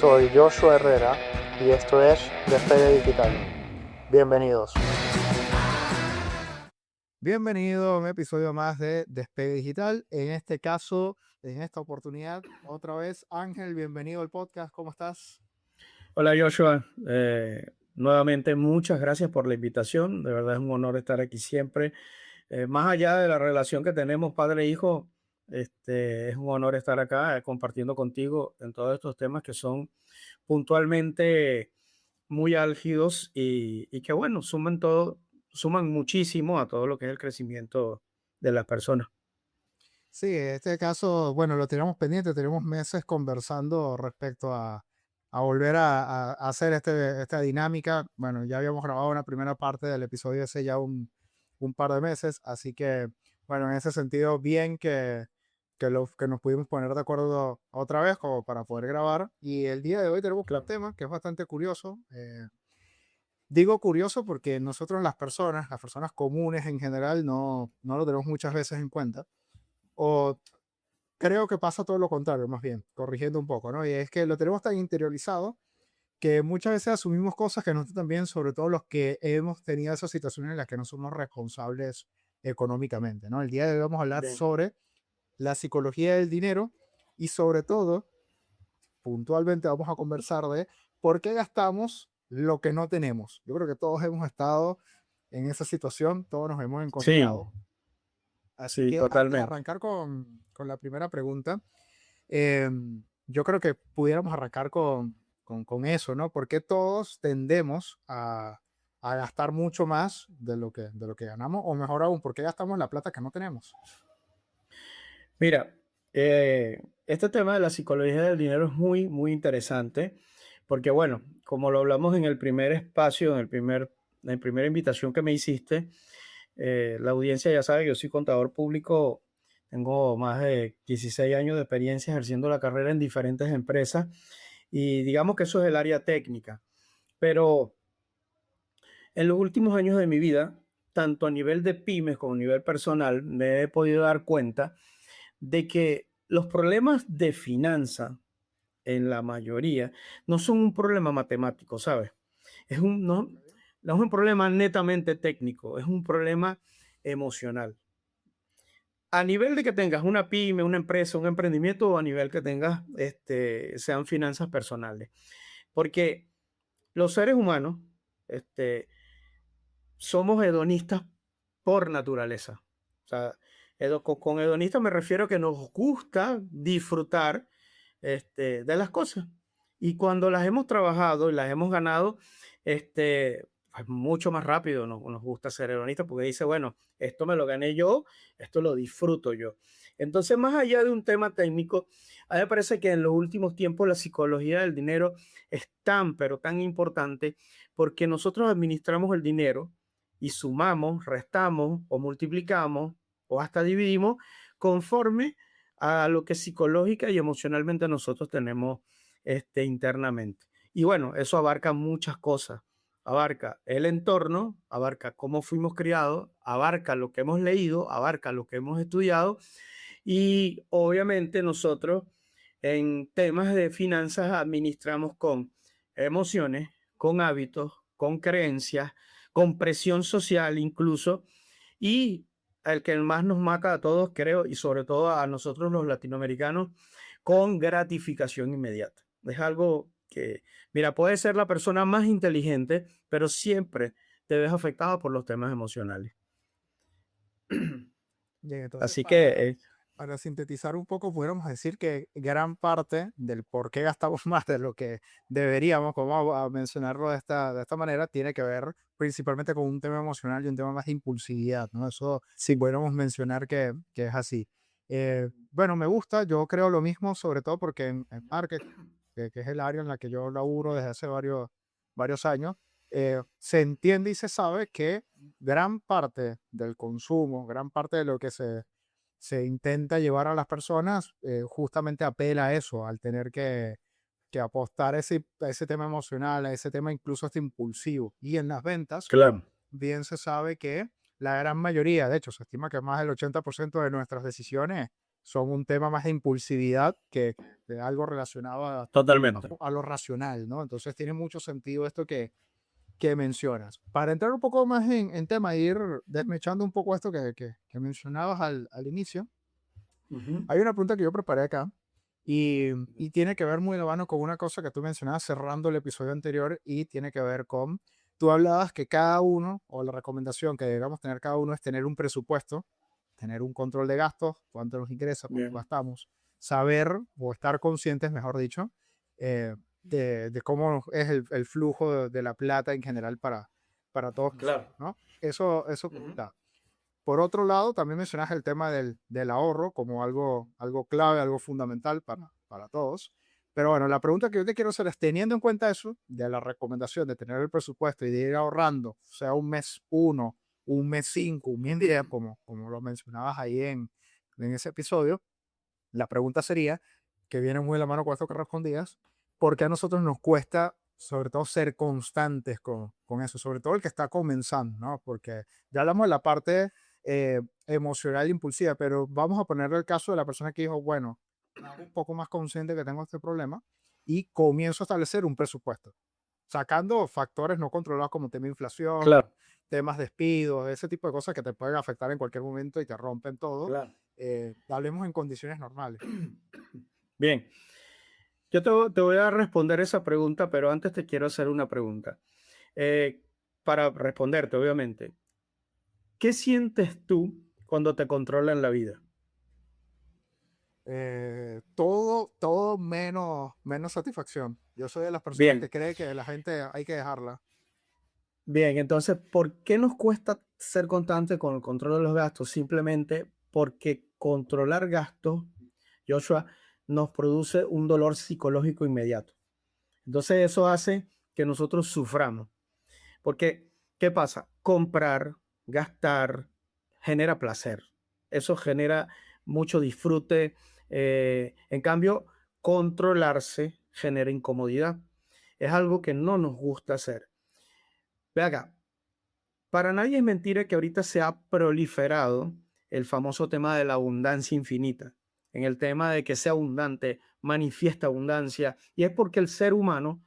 Soy Joshua Herrera y esto es Despegue Digital. Bienvenidos. Bienvenido a un episodio más de Despegue Digital. En este caso, en esta oportunidad, otra vez, Ángel, bienvenido al podcast. ¿Cómo estás? Hola Joshua, nuevamente muchas gracias por la invitación, de verdad es un honor estar aquí siempre. Más allá de la relación que tenemos padre e hijo, es un honor estar acá compartiendo contigo en todos estos temas que son puntualmente muy álgidos y que bueno, suman muchísimo a todo lo que es el crecimiento de las personas. Sí, en este caso, bueno, lo teníamos pendiente, tenemos meses conversando respecto a volver a hacer esta dinámica. Bueno, ya habíamos grabado una primera parte del episodio hace ya un par de meses, así que, bueno, en ese sentido, bien que nos pudimos poner de acuerdo otra vez como para poder grabar. Y el día de hoy tenemos un Claro. tema que es bastante curioso. Digo curioso porque nosotros las personas comunes en general, no lo tenemos muchas veces en cuenta. O creo que pasa todo lo contrario, más bien, corrigiendo un poco, ¿no? Y es que lo tenemos tan interiorizado que muchas veces asumimos cosas que no están tan bien, sobre todo los que hemos tenido esas situaciones en las que no somos responsables económicamente, ¿no? El día de hoy vamos a hablar Bien. sobre la psicología del dinero y sobre todo, puntualmente vamos a conversar de por qué gastamos lo que no tenemos. Yo creo que todos hemos estado en esa situación, todos nos hemos Sí, encontrado. Así sí, que antes de totalmente. arrancar con la primera pregunta, yo creo que pudiéramos arrancar con eso, ¿no? Porque todos tendemos a gastar mucho más de lo que ganamos, o mejor aún, ¿por qué gastamos la plata que no tenemos? Mira, este tema de la psicología del dinero es muy, muy interesante, porque bueno, como lo hablamos en el primer espacio, en la primera invitación que me hiciste, la audiencia ya sabe que yo soy contador público, tengo más de 16 años de experiencia ejerciendo la carrera en diferentes empresas y digamos que eso es el área técnica, pero en los últimos años de mi vida, tanto a nivel de pymes como a nivel personal, me he podido dar cuenta de que los problemas de finanza, en la mayoría, no son un problema matemático, ¿sabes? No es un problema netamente técnico, es un problema emocional. A nivel de que tengas una pyme, una empresa, un emprendimiento, o a nivel que tengas, sean finanzas personales. Porque los seres humanos, este, somos hedonistas por naturaleza. O sea, con hedonista me refiero a que nos gusta disfrutar de las cosas. Y cuando las hemos trabajado y las hemos ganado, pues mucho más rápido nos gusta ser hedonistas porque dice, bueno, esto me lo gané yo, esto lo disfruto yo. Entonces, más allá de un tema técnico, a mí me parece que en los últimos tiempos la psicología del dinero es tan, pero tan importante porque nosotros administramos el dinero y sumamos, restamos o multiplicamos o hasta dividimos conforme a lo que psicológica y emocionalmente nosotros tenemos internamente. Y bueno, eso abarca muchas cosas. Abarca el entorno, abarca cómo fuimos criados, abarca lo que hemos leído, abarca lo que hemos estudiado y obviamente nosotros en temas de finanzas administramos con emociones, con hábitos, con creencias, con presión social incluso, y el que más nos mata a todos, creo, y sobre todo a nosotros los latinoamericanos, con gratificación inmediata. Es algo que, mira, puede ser la persona más inteligente, pero siempre te ves afectado por los temas emocionales. Bien, entonces Así que, para sintetizar un poco, pudiéramos decir que gran parte del por qué gastamos más de lo que deberíamos, como a mencionarlo de esta manera, tiene que ver principalmente con un tema emocional y un tema más de impulsividad, ¿no? Eso sí pudiéramos mencionar que es así. Bueno, me gusta, yo creo lo mismo, sobre todo porque en marketing, que es el área en la que yo laburo desde hace varios años, se entiende y se sabe que gran parte del consumo, gran parte de lo que se intenta llevar a las personas, justamente apela a eso, al tener que apostar a ese tema emocional, a ese tema incluso hasta impulsivo. Y en las ventas, claro, bien se sabe que la gran mayoría, de hecho, se estima que más del 80% de nuestras decisiones son un tema más de impulsividad que que algo relacionado Totalmente. a lo racional, ¿no? Entonces tiene mucho sentido esto que mencionas. Para entrar un poco más en tema, ir desmechando un poco esto que mencionabas al inicio, Ujú. hay una pregunta que yo preparé acá y tiene que ver muy de la mano con una cosa que tú mencionabas cerrando el episodio anterior y tiene que ver con, tú hablabas que cada uno, o la recomendación que debemos tener cada uno es tener un presupuesto, tener un control de gastos, cuánto nos ingresa, cuánto Bien, gastamos, saber o estar conscientes, mejor dicho, de cómo es el flujo de la plata en general para todos claro. nosotros, ¿no? Eso por un Ujú. lado. Por otro lado, también mencionas el tema del ahorro como algo clave, algo fundamental para todos. Pero bueno, la pregunta que yo te quiero hacer es, teniendo en cuenta eso, de la recomendación de tener el presupuesto y de ir ahorrando, sea un mes uno, un mes cinco, un mes 10, como lo mencionabas ahí en ese episodio, la pregunta sería, que viene muy de la mano con esto que respondías, ¿por qué a nosotros nos cuesta, sobre todo, ser constantes con eso? Sobre todo el que está comenzando, ¿no? Porque ya hablamos de la parte emocional impulsiva, pero vamos a poner el caso de la persona que dijo, bueno, me hago un poco más consciente que tengo este problema y comienzo a establecer un presupuesto, sacando factores no controlados como tema inflación, Claro, temas despidos, ese tipo de cosas que te pueden afectar en cualquier momento y te rompen todo. claro. Hablemos en condiciones normales. Bien, yo te voy a responder esa pregunta, pero antes te quiero hacer una pregunta. Eh, para responderte, obviamente, ¿qué sientes tú cuando te controlan la vida? Todo menos satisfacción. Yo soy de las personas que Bien, cree que la gente hay que dejarla. bien, entonces, ¿por qué nos cuesta ser constante con el control de los gastos? Simplemente porque controlar gastos, Joshua, nos produce un dolor psicológico inmediato. Entonces, eso hace que nosotros suframos. Porque, ¿qué pasa? Comprar, gastar, genera placer. Eso genera mucho disfrute. En cambio, controlarse genera incomodidad. Es algo que no nos gusta hacer. Ve acá, para nadie es mentira que ahorita se ha proliferado el famoso tema de la abundancia infinita. En el tema de que sea abundante, manifiesta abundancia, y es porque el ser humano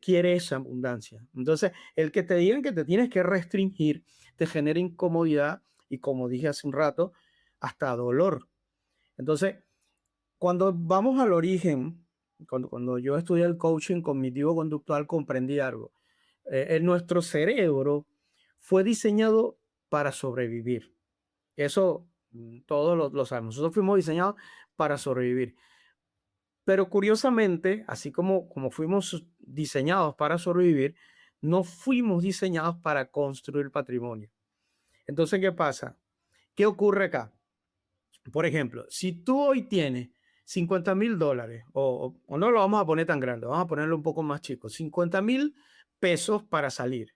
quiere esa abundancia. Entonces, el que te digan que te tienes que restringir te genera incomodidad y, como dije hace un rato, hasta dolor. Entonces, cuando vamos al origen, cuando yo estudié el coaching cognitivo-conductual, comprendí algo. En nuestro cerebro fue diseñado para sobrevivir. Eso todos lo sabemos. Nosotros fuimos diseñados para sobrevivir. Pero curiosamente, así como fuimos diseñados para sobrevivir, no fuimos diseñados para construir patrimonio. Entonces, ¿qué pasa? ¿Qué ocurre acá? Por ejemplo, si tú hoy tienes $50,000, o no lo vamos a poner tan grande, vamos a ponerlo un poco más chico, $50,000 para salir,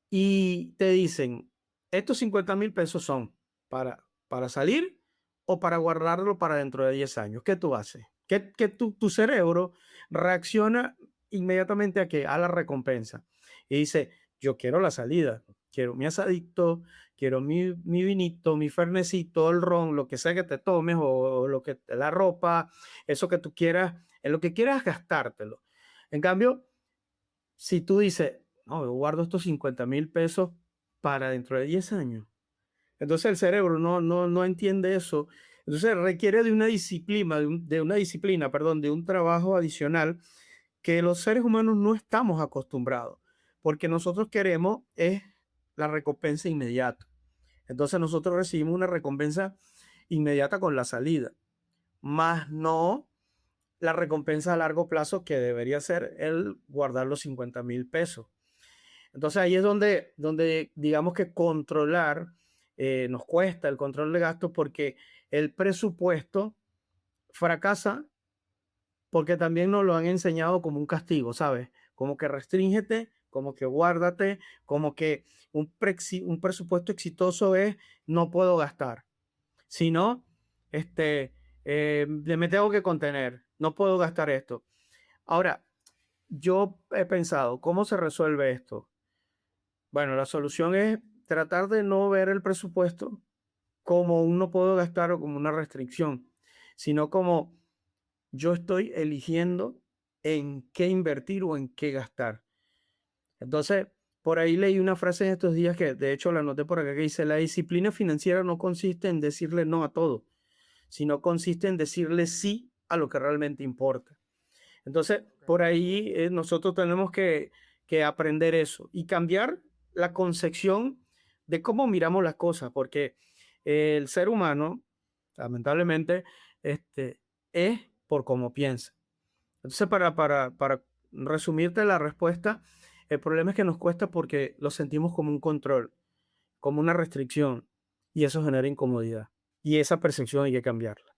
y te dicen, estos $50,000 son para salir o para guardarlo para dentro de 10 años. ¿Qué tú haces? Que tu cerebro reacciona inmediatamente a qué? A la recompensa. Y dice, yo quiero la salida, quiero mi asadito, quiero mi vinito, mi fernecito, el ron, lo que sea que te tomes o lo que la ropa, eso que tú quieras, en lo que quieras gastártelo. En cambio, si tú dices, no, yo guardo estos $50,000 para dentro de 10 años. Entonces el cerebro no entiende eso. Entonces requiere de una disciplina, perdón, de un trabajo adicional que los seres humanos no estamos acostumbrados, porque nosotros queremos es la recompensa inmediata. Entonces nosotros recibimos una recompensa inmediata con la salida, más no la recompensa a largo plazo que debería ser el guardar los $50,000. Entonces ahí es donde digamos que controlar nos cuesta el control de gastos porque el presupuesto fracasa porque también nos lo han enseñado como un castigo, ¿sabes? Como que restríngete, como que guárdate, como que un presupuesto exitoso es no puedo gastar. Si no, me tengo que contener, no puedo gastar esto. Ahora, yo he pensado, ¿cómo se resuelve esto? Bueno, la solución es tratar de no ver el presupuesto como un no puedo gastar o como una restricción, sino como yo estoy eligiendo en qué invertir o en qué gastar. Entonces, por ahí leí una frase en estos días que de hecho la anoté por acá que dice, la disciplina financiera no consiste en decirle no a todo, sino consiste en decirle sí a lo que realmente importa. Entonces, Ok. por ahí nosotros tenemos que aprender eso y cambiar la concepción de cómo miramos las cosas, porque el ser humano, lamentablemente, este, es por cómo piensa. Entonces, para resumirte la respuesta, el problema es que nos cuesta porque lo sentimos como un control, como una restricción, y eso genera incomodidad. Y esa percepción hay que cambiarla.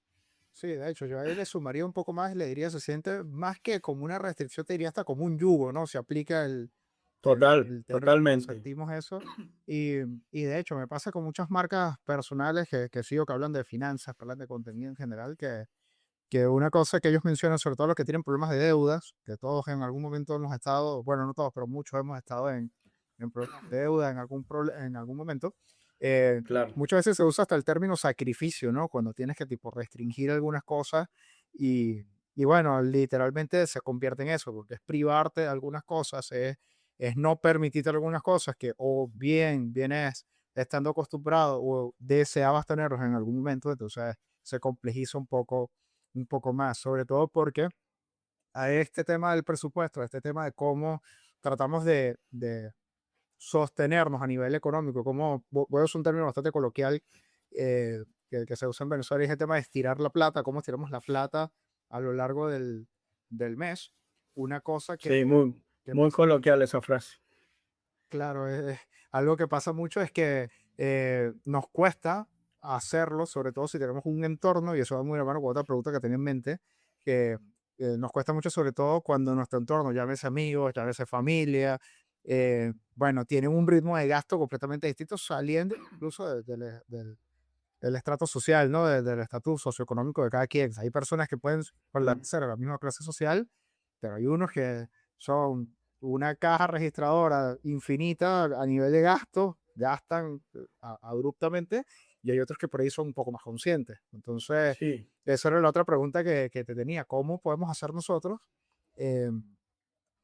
Sí, de hecho, yo ahí le sumaría un poco más y le diría, se siente más que como una restricción, te diría hasta como un yugo, ¿no? Se aplica Total, el término, totalmente. sentimos eso. Y, y de hecho, me pasa con muchas marcas personales que sigo que hablan de finanzas, que hablan de contenido en general, que una cosa que ellos mencionan, sobre todo los que tienen problemas de deudas, que todos en algún momento hemos estado, bueno, no todos, pero muchos hemos estado en problemas de deuda en algún momento. eh, Claro. Muchas veces se usa hasta el término sacrificio, ¿no? Cuando tienes que tipo restringir algunas cosas y, y bueno, literalmente se convierte en eso, porque es privarte de algunas cosas, es no permitirte algunas cosas que o bien vienes estando acostumbrado o deseabas tenerlos en algún momento, entonces se complejiza un poco más, sobre todo porque a este tema del presupuesto, a este tema de cómo tratamos de sostenernos a nivel económico, como voy a usar un término bastante coloquial que se usa en Venezuela, y es el tema de estirar la plata, cómo estiramos la plata a lo largo del mes. Una cosa Sí, muy, que muy pasa mucho, coloquial esa frase. claro, algo que pasa mucho es que nos cuesta hacerlo, sobre todo si tenemos un entorno, y eso va muy de la mano con otra pregunta que tenía en mente, que nos cuesta mucho sobre todo cuando nuestro entorno, llámese amigos, llámese familia, bueno, tienen un ritmo de gasto completamente distinto, saliendo incluso del estrato social, ¿no? Del estatus socioeconómico de cada quien. Hay personas que pueden Mm. pertenecer a la misma clase social, pero hay unos que son una caja registradora infinita a nivel de gasto, gastan abruptamente, y hay otros que por ahí son un poco más conscientes. Entonces, Sí, esa era la otra pregunta que te tenía. ¿Cómo podemos hacer nosotros eh,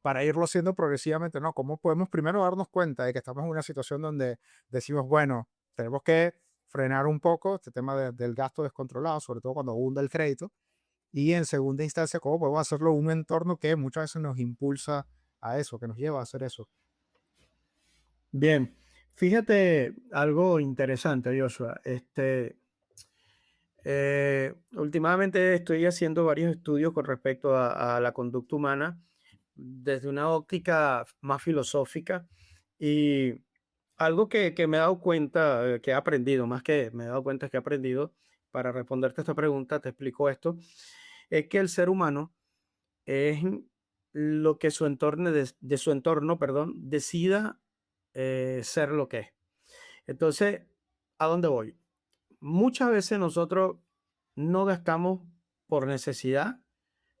para irlo haciendo progresivamente? ¿No? ¿Cómo podemos primero darnos cuenta de que estamos en una situación donde decimos, bueno, tenemos que frenar un poco este tema del gasto descontrolado, sobre todo cuando abunda el crédito? Y en segunda instancia, ¿cómo podemos hacerlo en un entorno que muchas veces nos impulsa a eso, que nos lleva a hacer eso? bien. Fíjate algo interesante, Joshua. Últimamente estoy haciendo varios estudios con respecto a la conducta humana desde una óptica más filosófica y algo que me he dado cuenta, que he aprendido, más que me he dado cuenta que he aprendido, para responderte esta pregunta, te explico esto, es que el ser humano es lo que su entorno, de su entorno, perdón, decida ser lo que es. Entonces, ¿a dónde voy? Muchas veces nosotros no gastamos por necesidad,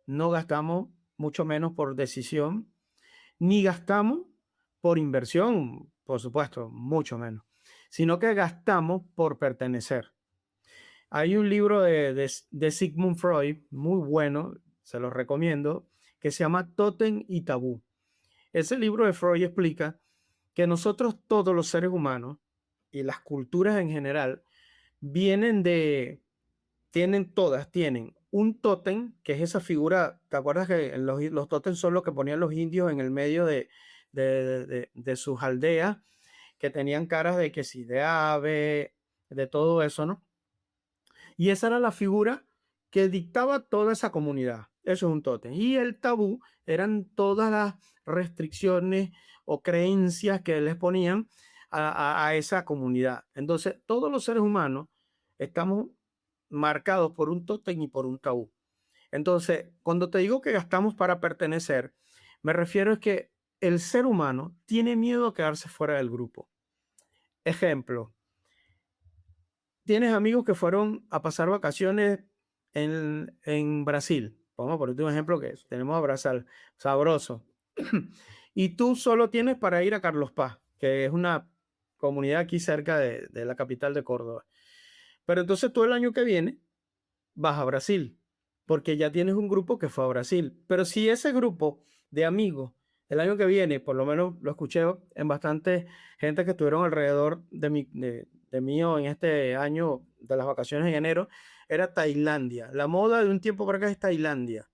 no gastamos mucho menos por decisión, ni gastamos por inversión, por supuesto, mucho menos, sino que gastamos por pertenecer. Hay un libro de Sigmund Freud muy bueno, se lo recomiendo, que se llama Tótem y Tabú. Ese libro de Freud explica que nosotros todos los seres humanos y las culturas en general vienen de, tienen un tótem, que es esa figura, ¿te acuerdas que los tótems son los que ponían los indios en el medio de sus aldeas, que tenían caras de que sí, de ave, de todo eso, ¿no? Y esa era la figura que dictaba toda esa comunidad. Eso es un tótem. Y el tabú eran todas las restricciones o creencias que les ponían a esa comunidad. Entonces, todos los seres humanos estamos marcados por un tótem y por un tabú. Entonces, cuando te digo que gastamos para pertenecer, me refiero a que el ser humano tiene miedo a quedarse fuera del grupo. Ejemplo, tienes amigos que fueron a pasar vacaciones en Brasil. Vamos a ponerte un ejemplo que tenemos a Brasil, sabroso. Y tú solo tienes para ir a Carlos Paz, que es una comunidad aquí cerca de la capital de Córdoba. Pero entonces tú el año que viene vas a Brasil. porque ya tienes un grupo que fue a Brasil. Pero si ese grupo de amigos el año que viene, por lo menos lo escuché en bastante gente que estuvieron alrededor de mí en este año de las vacaciones en enero, era Tailandia. La moda de un tiempo para acá es Tailandia.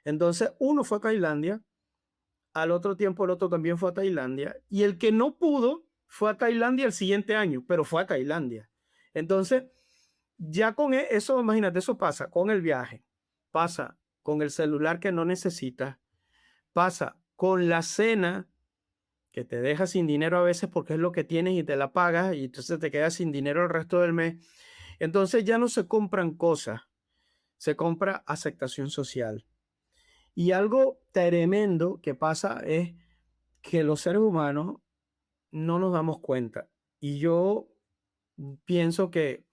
Entonces, uno fue a Tailandia, al otro tiempo el otro también fue a Tailandia, y el que no pudo fue a Tailandia el siguiente año, pero fue a Tailandia. Entonces, ya con eso, imagínate, eso pasa con el viaje, pasa con el celular que no necesitas, pasa con la cena que te deja sin dinero a veces porque es lo que tienes y te la pagas y entonces te quedas sin dinero el resto del mes. Entonces ya no se compran cosas, se compra aceptación social. Y algo tremendo que pasa es que los seres humanos no nos damos cuenta. Y yo pienso que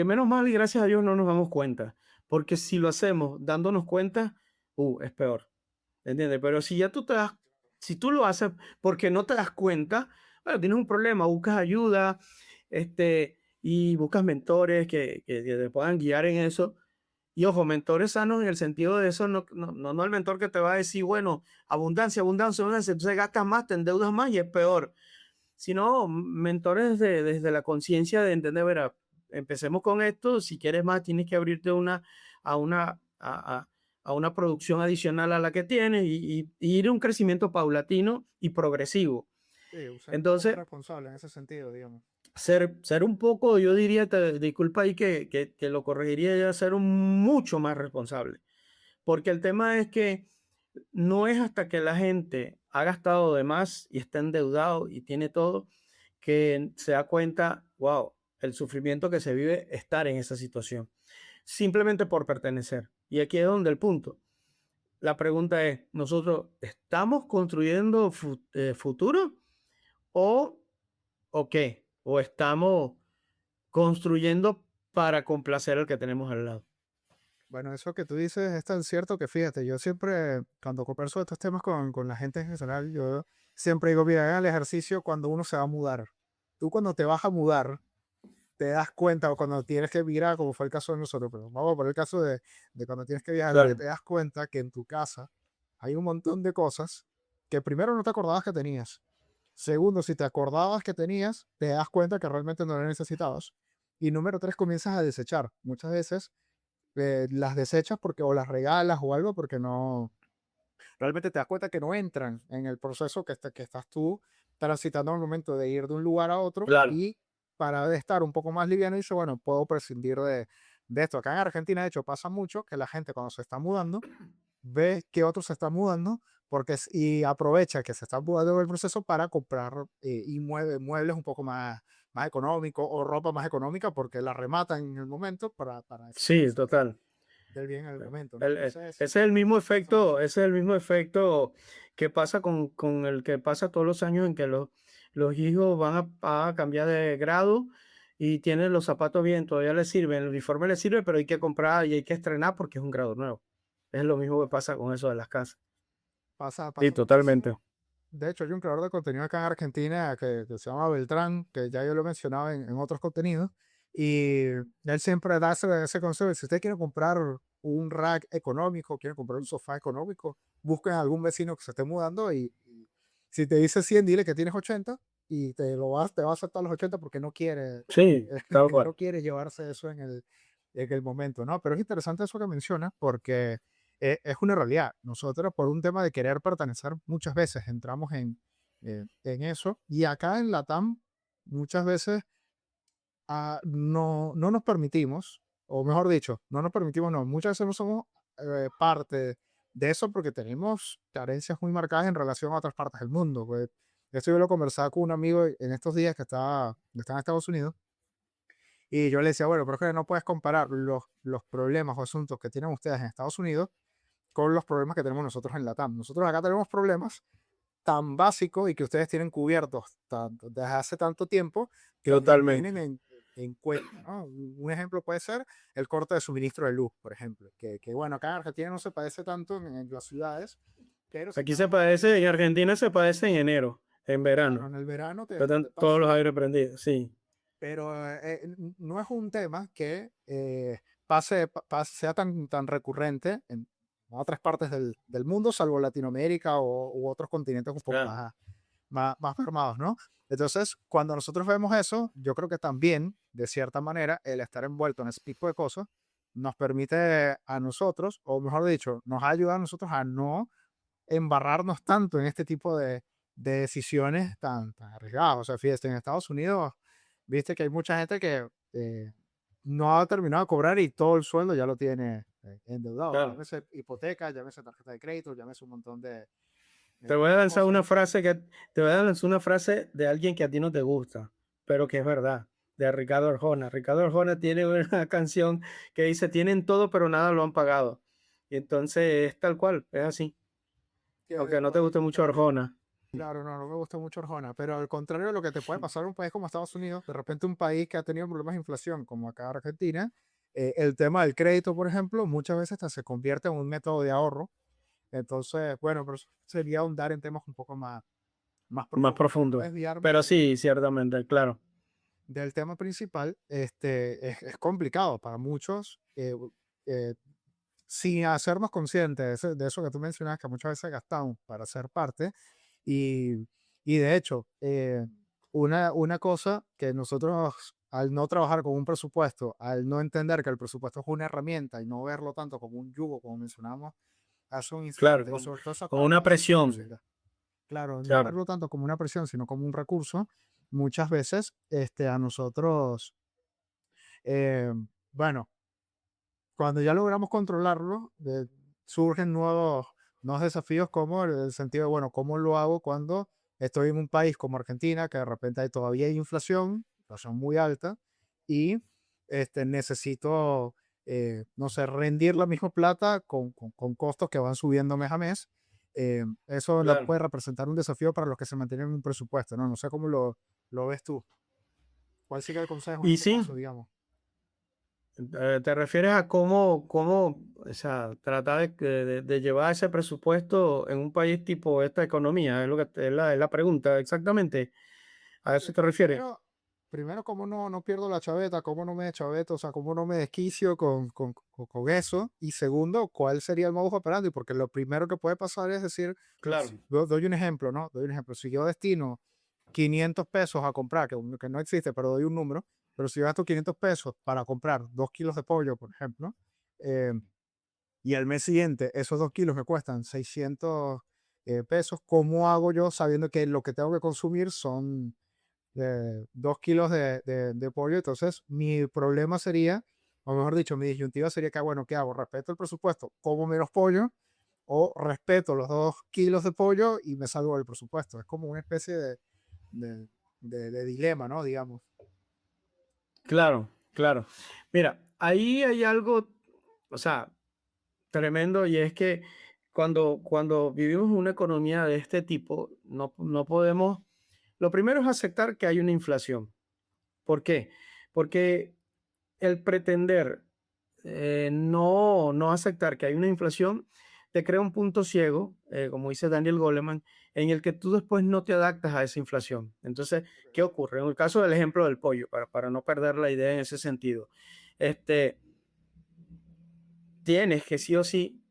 menos mal y gracias a Dios no nos damos cuenta. Porque si lo hacemos dándonos cuenta, es peor. ¿Entiendes? Pero si ya si tú lo haces porque no te das cuenta, bueno, tienes un problema, buscas ayuda, y buscas mentores que te puedan guiar en eso. Y ojo, mentores sanos en el sentido de eso, no el mentor que te va a decir, bueno, abundancia, abundancia, abundancia, entonces gastas más, te endeudas más y es peor. Sino mentores desde la conciencia de entender, verá, empecemos con esto, si quieres más tienes que abrirte a una, a una producción adicional a la que tienes y ir a un crecimiento paulatino y progresivo. Sí, ser un poco más Entonces, responsable en ese sentido, digamos. ser un poco, yo diría, disculpa ahí que lo corregiría ya, ser mucho más responsable. Porque el tema es que no es hasta que la gente ha gastado de más y está endeudado y tiene todo, que se da cuenta, wow, el sufrimiento que se vive estar en esa situación, simplemente por pertenecer. Y aquí es donde el punto. La pregunta es, ¿nosotros estamos construyendo futuro o, o qué? ¿O estamos construyendo para complacer al que tenemos al lado? Bueno, eso que tú dices es tan cierto que fíjate, yo siempre, cuando converso de estos temas con la gente en general, yo siempre digo, mira, hagan el ejercicio cuando uno se va a mudar. Tú cuando te vas a mudar, te das cuenta, o cuando tienes que viajar, como fue el caso de nosotros, pero vamos por el caso de cuando tienes que viajar, Claro. te das cuenta que en tu casa hay un montón de cosas que primero no te acordabas que tenías. Segundo, si te acordabas que tenías, te das cuenta que realmente no las necesitabas. Y número tres, comienzas a desechar. Muchas veces las desechas porque o las regalas o algo porque no, realmente te das cuenta que no entran en el proceso que estás tú transitando al momento de ir de un lugar a otro Claro. y para estar un poco más liviano dice, bueno, puedo prescindir de esto. Acá en Argentina, de hecho, pasa mucho que la gente cuando se está mudando ve que otros se están mudando y aprovecha que se están mudando en el proceso para comprar muebles un poco más económicos o ropa más económica porque la rematan en el momento para Sí, hacer total. del bien en el momento, ¿no? Ese Entonces, es el mismo pasa mucho. efecto, ese es el mismo efecto que pasa con el que pasa todos los años en que los hijos van a cambiar de grado y tienen los zapatos bien, todavía les sirven, el uniforme les sirve, pero hay que comprar y hay que estrenar porque es un grado nuevo. Es lo mismo que pasa con eso de las casas. Sí, Pasa totalmente. muchísimo. De hecho, hay un creador de contenido acá en Argentina que se llama Beltrán, que ya yo lo he mencionado en otros contenidos, y él siempre da ese consejo. Si usted quiere comprar un rack económico, quiere comprar un sofá económico, busquen a algún vecino que se esté mudando y si te dice 100, dile que tienes 80 y te va a aceptar los 80 porque no quiere, Sí, tal él cual. no quiere llevarse eso en el momento, ¿no? Pero es interesante eso que menciona porque es una realidad. Nosotros, por un tema de querer pertenecer, muchas veces entramos en eso. Y acá en Latam, muchas veces no nos permitimos, o mejor dicho, no nos permitimos, no, muchas veces no somos parte de eso porque tenemos carencias muy marcadas en relación a otras partes del mundo. Pues. Esto yo lo conversaba con un amigo en estos días está en Estados Unidos. Y yo le decía, bueno, pero es que no puedes comparar los problemas o asuntos que tienen ustedes en Estados Unidos con los problemas que tenemos nosotros en Latam. Nosotros acá tenemos problemas tan básicos y que ustedes tienen cubiertos desde hace tanto tiempo que ni Totalmente. tienen en cuenta, ¿no? Un ejemplo puede ser el corte de suministro de luz, por ejemplo, que bueno, acá en Argentina no se padece tanto en las ciudades, pero si Aquí estamos se hablando, padece, en Argentina se padece en enero, en claro, verano. en el verano Están te todos pasa. los aires prendidos, sí. Pero no es un tema que sea tan recurrente en otras partes del mundo, salvo Latinoamérica u otros continentes un poco Claro, más mermados, ¿no? Entonces, cuando nosotros vemos eso, yo creo que también, de cierta manera, el estar envuelto en ese tipo de cosas nos permite a nosotros, o mejor dicho, nos ayuda a nosotros a no embarrarnos tanto en este tipo de decisiones tan arriesgadas. O sea, fíjate, en Estados Unidos, viste que hay mucha gente que no ha terminado de cobrar y todo el sueldo ya lo tiene endeudado. claro. Llámese hipoteca, llámese tarjeta de crédito, llámese un montón Te voy a de lanzar cosas. una frase que te voy a lanzar una frase de alguien que a ti no te gusta, pero que es verdad, de Ricardo Arjona. Ricardo Arjona tiene una canción que dice, tienen todo, pero nada lo han pagado. Y entonces es tal cual, es así. Aunque no te Por el guste mucho contrario. Arjona. Claro, no me gusta mucho Arjona, pero al contrario de lo que te puede pasar en un país como Estados Unidos, de repente un país que ha tenido problemas de inflación, como acá Argentina, el tema del crédito, por ejemplo, muchas veces hasta se convierte en un método de ahorro. Entonces, bueno, pero eso sería ahondar en temas un poco más Más profundos. Para no profundo. desviarme Pero sí, ciertamente, claro. del tema principal, es complicado para muchos, eh, sin hacernos conscientes de eso que tú mencionas, que muchas veces gastamos para ser parte. Y, y de hecho, una cosa que nosotros, al no trabajar con un presupuesto, al no entender que el presupuesto es una herramienta y no verlo tanto como un yugo, como mencionamos hace un Claro, instante, y sobre todo con sacarlo una de su presión. música. Claro, no Claro, verlo tanto como una presión, sino como un recurso, muchas veces a nosotros, eh, bueno, cuando ya logramos controlarlo, surgen nuevos desafíos como el sentido de, bueno, ¿cómo lo hago cuando estoy en un país como Argentina, que de repente todavía hay inflación muy alta, y necesito, no sé, rendir la misma plata con costos que van subiendo mes a mes? Eso claro. puede representar un desafío para los que se mantienen en un presupuesto, ¿no? No sé cómo lo ves tú. ¿Cuál sería el consejo en Y este sí, caso, digamos? ¿te refieres a cómo, o sea, tratar de llevar ese presupuesto en un país tipo esta economía? Es lo que es la pregunta, exactamente. ¿A eso te refieres? Primero, cómo no pierdo la chaveta, cómo no me deschaveto, o sea, cómo no me desquicio con eso. Y segundo, ¿cuál sería el modus operandi? Porque lo primero que puede pasar es decir, Claro, doy un ejemplo, ¿no? Doy un ejemplo. Si yo destino 500 pesos a comprar, que no existe, pero doy un número, pero si yo gasto 500 pesos para comprar 2 kilos de pollo, por ejemplo, eh, y al mes siguiente esos 2 kilos me cuestan 600 pesos, ¿cómo hago yo sabiendo que lo que tengo que consumir son 2 kilos de pollo? Entonces, mi problema sería, o mejor dicho, mi disyuntiva sería que, bueno, ¿qué hago? ¿Respeto el presupuesto? ¿Como menos pollo? ¿O respeto los 2 kilos de pollo y me salgo del presupuesto? Es como una especie de, de dilema, ¿no? Digamos. claro, claro. Mira, ahí hay algo, o sea, tremendo y es que cuando vivimos una economía de este tipo, no podemos, lo primero es aceptar que hay una inflación. ¿Por qué? Porque el pretender no aceptar que hay una inflación te crea un punto ciego, como dice Daniel Goleman, en el que tú después no te adaptas a esa inflación. Entonces, ¿qué ocurre? En el caso del ejemplo del pollo, para no perder la idea en ese sentido, este, tienes que sí o sí,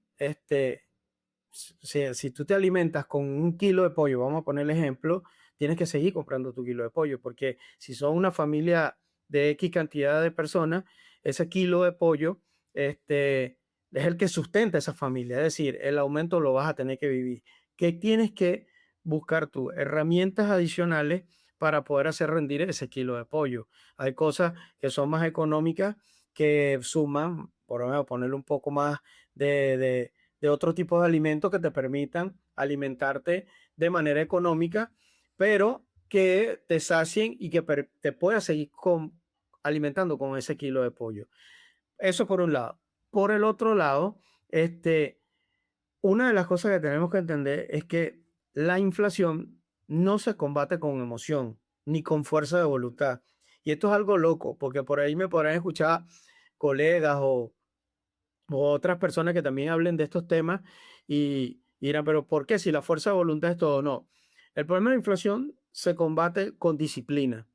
si tú te alimentas con un kilo de pollo, vamos a poner el ejemplo, tienes que seguir comprando tu kilo de pollo, porque si son una familia de X cantidad de personas, ese kilo de pollo es el que sustenta a esa familia, es decir, el aumento lo vas a tener que vivir. ¿Qué tienes que buscar tú? Herramientas adicionales para poder hacer rendir ese kilo de pollo. Hay cosas que son más económicas que suman, por ejemplo, ponerle un poco más de otro tipo de alimentos que te permitan alimentarte de manera económica, pero que te sacien y que te puedas seguir alimentando con ese kilo de pollo. Eso por un lado. Por el otro lado, una de las cosas que tenemos que entender es que la inflación no se combate con emoción ni con fuerza de voluntad. Y esto es algo loco, porque por ahí me podrán escuchar colegas o otras personas que también hablen de estos temas y dirán, pero ¿por qué? Si la fuerza de voluntad es todo, no. El problema de la inflación se combate con disciplina.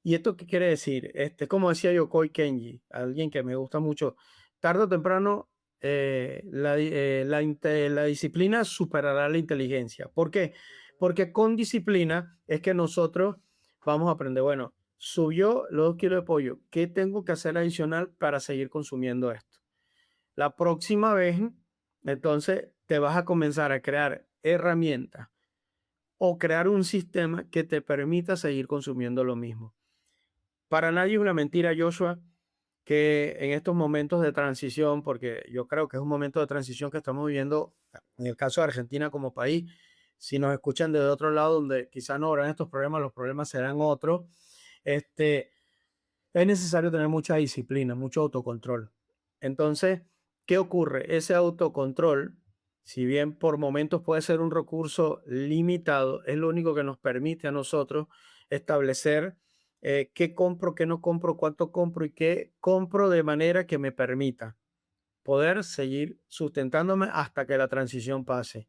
¿Y esto qué quiere decir? Como decía Yokoi Kenji, alguien que me gusta mucho, tarde o temprano la disciplina superará la inteligencia. ¿Por qué? Porque con disciplina es que nosotros vamos a aprender, bueno, subió los 2 kilos de pollo, ¿qué tengo que hacer adicional para seguir consumiendo esto? La próxima vez, entonces, te vas a comenzar a crear herramientas o crear un sistema que te permita seguir consumiendo lo mismo. Para nadie es una mentira, Joshua, que en estos momentos de transición, porque yo creo que es un momento de transición que estamos viviendo, en el caso de Argentina como país, si nos escuchan desde otro lado donde quizás no habrán estos problemas, los problemas serán otros, es necesario tener mucha disciplina, mucho autocontrol. Entonces, ¿qué ocurre? Ese autocontrol, si bien por momentos puede ser un recurso limitado, es lo único que nos permite a nosotros establecer qué compro, qué no compro, cuánto compro y qué compro de manera que me permita poder seguir sustentándome hasta que la transición pase.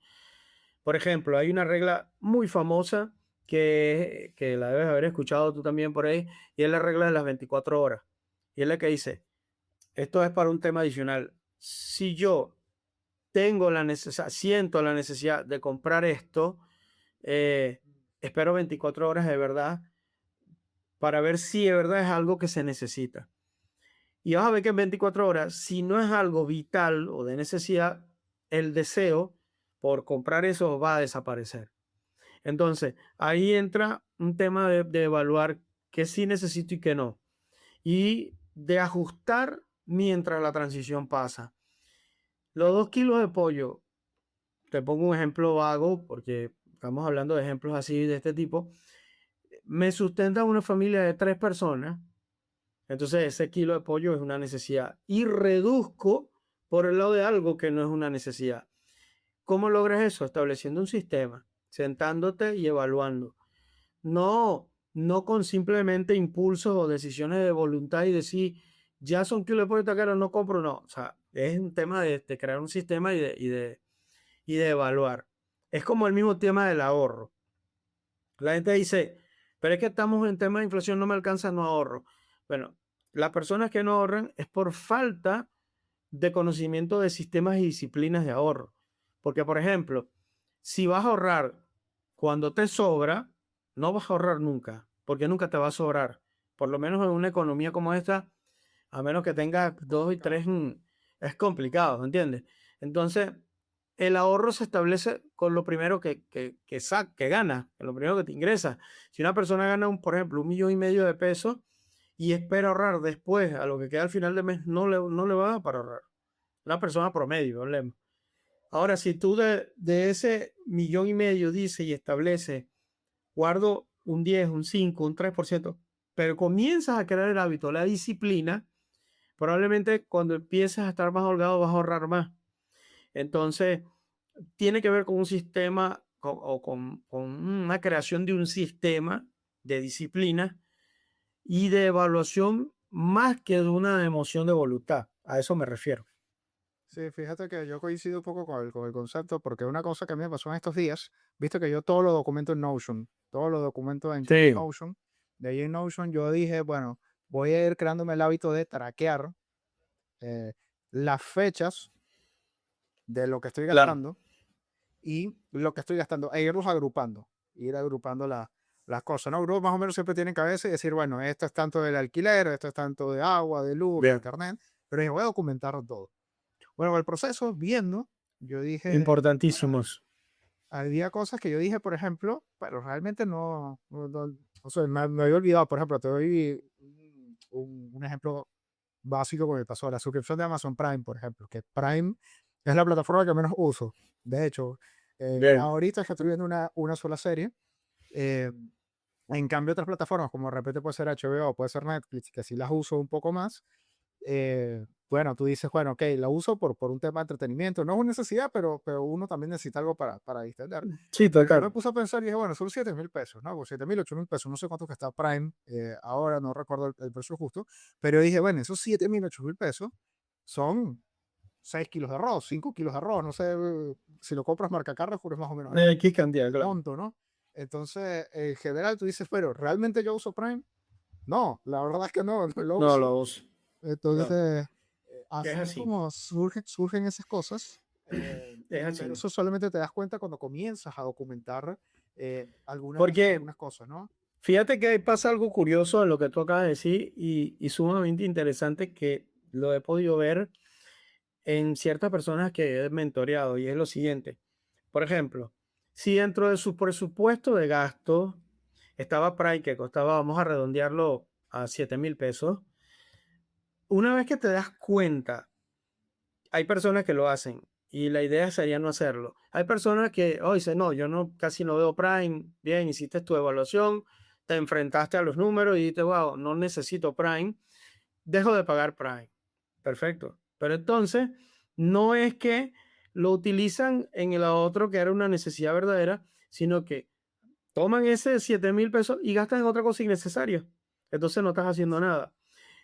Por ejemplo, hay una regla muy famosa que la debes haber escuchado tú también por ahí, y es la regla de las 24 horas. Y es la que dice, esto es para un tema adicional. Si yo tengo la necesidad, siento la necesidad de comprar esto, eh, espero 24 horas de verdad para ver si de verdad es algo que se necesita. Y vas a ver que en 24 horas, si no es algo vital o de necesidad, el deseo por comprar eso va a desaparecer. Entonces, ahí entra un tema de evaluar qué sí necesito y qué no. Y de ajustar mientras la transición pasa. Los 2 kilos de pollo, te pongo un ejemplo vago porque estamos hablando de ejemplos así de este tipo, me sustenta una familia de 3 personas, entonces ese kilo de pollo es una necesidad y reduzco por el lado de algo que no es una necesidad. ¿Cómo logras eso? Estableciendo un sistema, sentándote y evaluando. No con simplemente impulsos o decisiones de voluntad y decir, ya son kilos de pollo taquero, no compro, no. O sea, es un tema de crear un sistema y de evaluar. Es como el mismo tema del ahorro. La gente dice, pero es que estamos en tema de inflación, no me alcanza, no ahorro. Bueno, las personas que no ahorran es por falta de conocimiento de sistemas y disciplinas de ahorro. Porque, por ejemplo, si vas a ahorrar cuando te sobra, no vas a ahorrar nunca, porque nunca te va a sobrar. Por lo menos en una economía como esta, a menos que tengas dos y tres, es complicado, ¿entiendes? Entonces, el ahorro se establece con lo primero que gana, con lo primero que te ingresa. Si una persona gana, por ejemplo, 1,5 millones de pesos y espera ahorrar después a lo que queda al final de mes, no le va a dar para ahorrar. Una persona promedio, hablemos. Ahora, si tú de ese 1,5 millones dices y estableces, guardo un 10, un 5, un 3%, pero comienzas a crear el hábito, la disciplina, probablemente cuando empieces a estar más holgado vas a ahorrar más. Entonces, tiene que ver con un sistema o con una creación de un sistema de disciplina y de evaluación más que de una emoción de voluntad. A eso me refiero. Sí, fíjate que yo coincido un poco con el concepto, porque una cosa que a mí me pasó en estos días, viste que yo todo lo documento en Notion, todo lo documento en Sí, Notion. De ahí en Notion yo dije, bueno, voy a ir creándome el hábito de traquear eh, las fechas de lo que estoy claro. gastando y lo que estoy gastando, e irlos agrupando, ir agrupando las cosas, ¿no? Grupos más o menos siempre tienen cabeza y decir, bueno, esto es tanto del alquiler, esto es tanto de agua, de luz, de Bien. internet, pero dije, voy a documentar todo. Bueno, el proceso, viendo, yo dije, Importantísimos. había cosas que yo dije, por ejemplo, pero realmente o sea, me había olvidado, por ejemplo, te doy un ejemplo básico que me pasó, la suscripción de Amazon Prime, por ejemplo, que Prime es la plataforma que menos uso. De hecho, Bien. ahorita es que estoy viendo una sola serie. eh, en cambio, otras plataformas, como de repente puede ser HBO o puede ser Netflix, que sí las uso un poco más, bueno, tú dices, bueno, ok, la uso por un tema de entretenimiento. No es una necesidad, pero uno también necesita algo para distender. Sí, Yo me total. puse a pensar y dije, bueno, son 7,000 pesos, ¿no? Pues 7,000, 8,000 pesos, no sé cuánto que está Prime, ahora no recuerdo el precio justo, pero dije, bueno, esos 7,000, 8,000 pesos son 6 kilos de arroz, 5 kilos de arroz, no sé, si lo compras marca Carrefour es más o menos el Qué cantidad, claro. monto, ¿no? Entonces, en general tú dices, pero ¿realmente yo uso Prime? No, la verdad es que no, no lo No uso. lo uso. Claro. Entonces, que es así es así, como surgen esas cosas, es pero así. eso solamente te das cuenta cuando comienzas a documentar Porque algunas cosas, ¿no? fíjate que ahí pasa algo curioso en lo que tú acabas de decir y sumamente interesante que lo he podido ver en ciertas personas que he mentoreado y es lo siguiente. Por ejemplo, si dentro de su presupuesto de gasto estaba Prime que costaba, vamos a redondearlo a 7,000 pesos, una vez que te das cuenta, hay personas que lo hacen y la idea sería no hacerlo. Hay personas que, oh, dicen, no, yo no, casi no veo Prime, bien, hiciste tu evaluación, te enfrentaste a los números y dijiste, wow, no necesito Prime, dejo de pagar Prime. Perfecto. Pero entonces, no es que lo utilizan en el otro que era una necesidad verdadera, sino que toman ese 7,000 pesos y gastan en otra cosa innecesaria. Entonces no estás haciendo nada.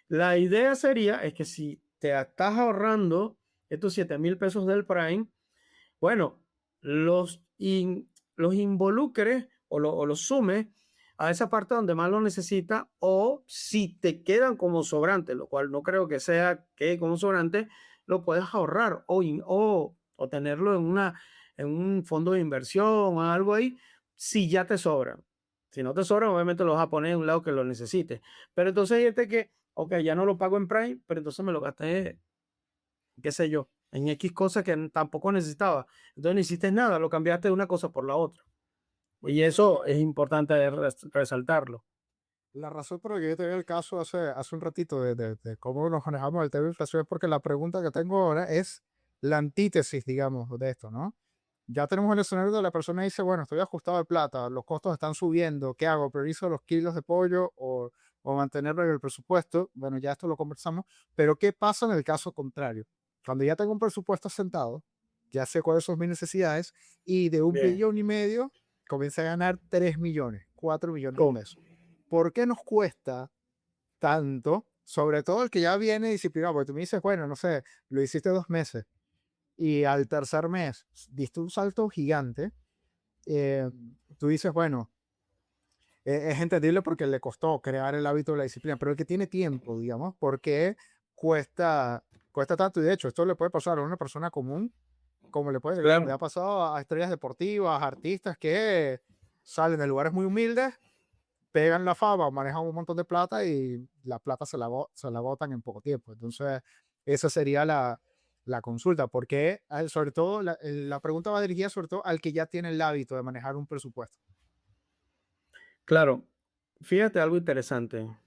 La idea sería es que si te estás ahorrando estos 7,000 pesos del Prime, bueno, los involucres o los sumes a esa parte donde más lo necesita o si te quedan como sobrante, lo cual no creo que sea que como sobrante, lo puedes ahorrar o tenerlo en un fondo de inversión o algo ahí, si ya te sobran. Si no te sobran, obviamente lo vas a poner en un lado que lo necesites. Pero entonces fíjate que, ok, ya no lo pago en Prime, pero entonces me lo gasté, qué sé yo, en X cosas que tampoco necesitaba. Entonces no hiciste nada, lo cambiaste de una cosa por la otra. Y Bueno, eso es importante resaltarlo. la razón por la que yo te di el caso hace un ratito de cómo nos manejamos el tema de inflación es porque la pregunta que tengo ahora es la antítesis, digamos, de esto, ¿no? Ya tenemos el escenario de la persona que dice, bueno, estoy ajustado de plata, los costos están subiendo, ¿qué hago? ¿Priorizo los kilos de pollo o mantenerlo en el presupuesto? Bueno, ya esto lo conversamos, pero ¿qué pasa en el caso contrario? Cuando ya tengo un presupuesto sentado, ya sé cuáles son mis necesidades y de un Bien. billón y medio comienza a ganar 3 millones, 4 millones de ¿Cómo? pesos. ¿Por qué nos cuesta tanto? Sobre todo el que ya viene disciplinado, porque tú me dices, bueno, no sé, lo hiciste 2 meses y al tercer mes diste un salto gigante. eh, Tú dices, bueno, es entendible porque le costó crear el hábito de la disciplina, pero el que tiene tiempo, digamos, porque cuesta tanto. Y de hecho, esto le puede pasar a una persona común, como le Claro, ha pasado a estrellas deportivas, a artistas que salen de lugares muy humildes, pegan la fama, manejan un montón de plata y la plata se la agotan en poco tiempo. Entonces, esa sería la consulta, porque sobre todo la pregunta va dirigida sobre todo al que ya tiene el hábito de manejar un presupuesto. claro. Fíjate algo interesante